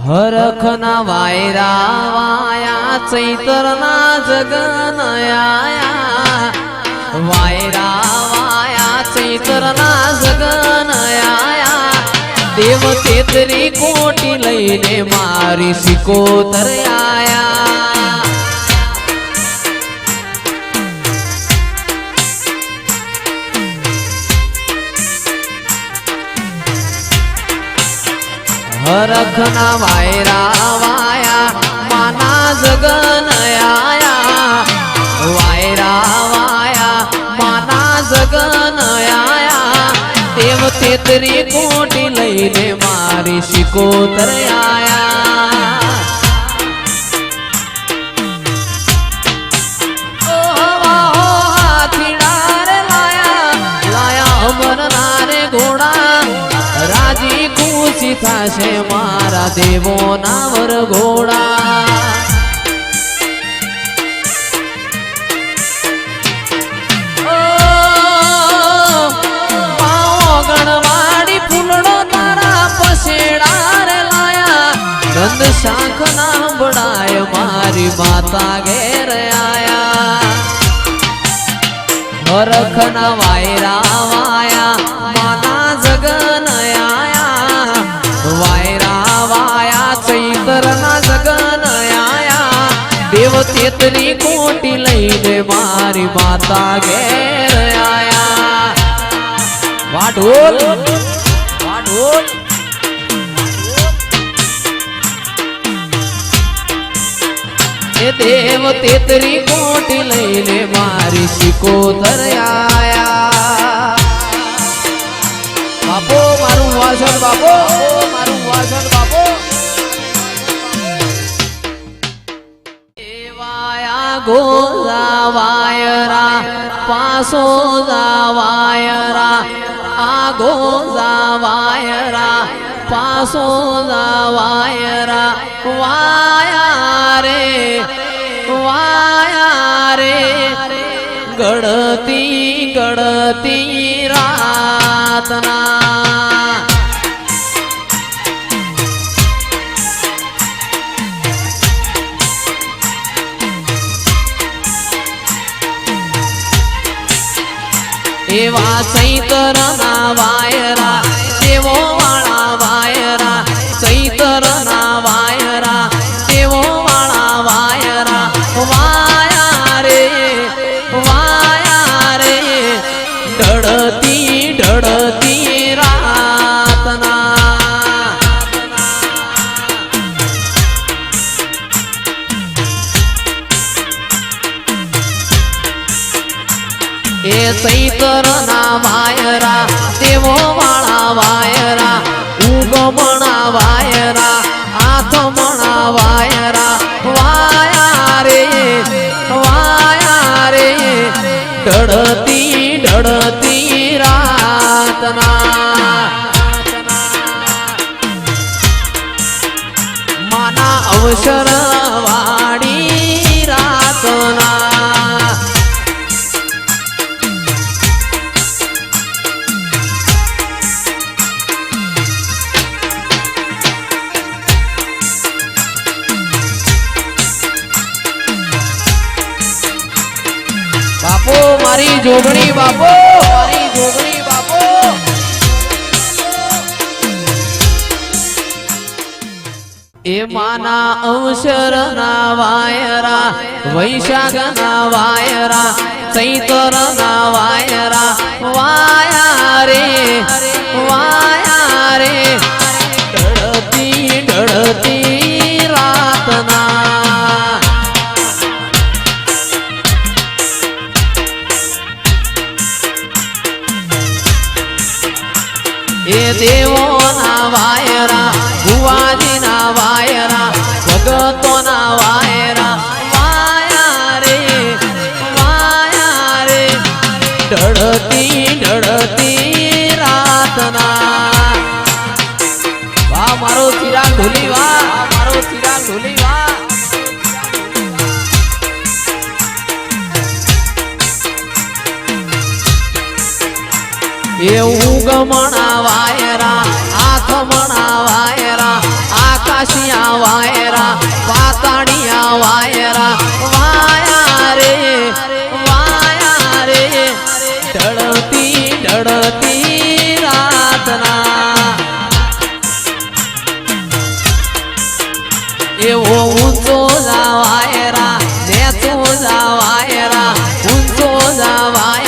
हरखना वायरा via चैतरना जगनया वायरा via चैतरना जगनया देव तेतरी कोटी लईने मारी सिकोतर आया हरखना वायरा वाया माना जगनया वायरा वाया माना जगनया देव तेतरी कोटी लईने मारी सिकोतर आया हाथीड़ा रे लाया लाया अमरनारे घोड़ा राजी खुशी थाशे मारा देवो नावर घोड़ा नंद शाख नाम बड़ाय मारी माता घेर आया हरखना वायरा वाया माना जगनया वायरा वाया चैतरना जगनया देव तेतरी कोटी लईने मारी माता घेर आया वाढोल वाढोल देव तेतरी कोटी लईने मारी सिकोतर आया बापो मारू वासन बापो मारू वासन बापो देवाया गोजा वायरा पासो जा वायरा आगो जा वायरा पासो जा वायरा वाया रे गड़ती गड़ती रातना एवा चैतरना वायरा देवो वाळा वायरा चैतरना वायरा देवो वाळा वायरा वाया रे ढळती ढळती रातना ए चैतरना वायरा देवो वाळा वायरा उगमणा वायरा आथमणा वायरा वाया रे ढळती ढळती रातना माना अवसर वाडी रातना बापो मारी जोगणी बापो मारी जोगणी बापो ए माना अवसरना वायरा वैशाखना वायरा चैतरना वायरा वाया रे ढळती ढळती रातना ए देवो ना वायरा भुवाजी ना वायरा भगतो ना वायरा वाया रे ढळती ढळती रातना वा मारो चिराग ढोली वा मारो चिराग ढोली वा ये उगमणा वायरा आथमणा वायरा आकाशिया ચડતી રાતના એવો ઊંચો જાવાયરા નેચો જાવાયરા ઊંચો જાવાય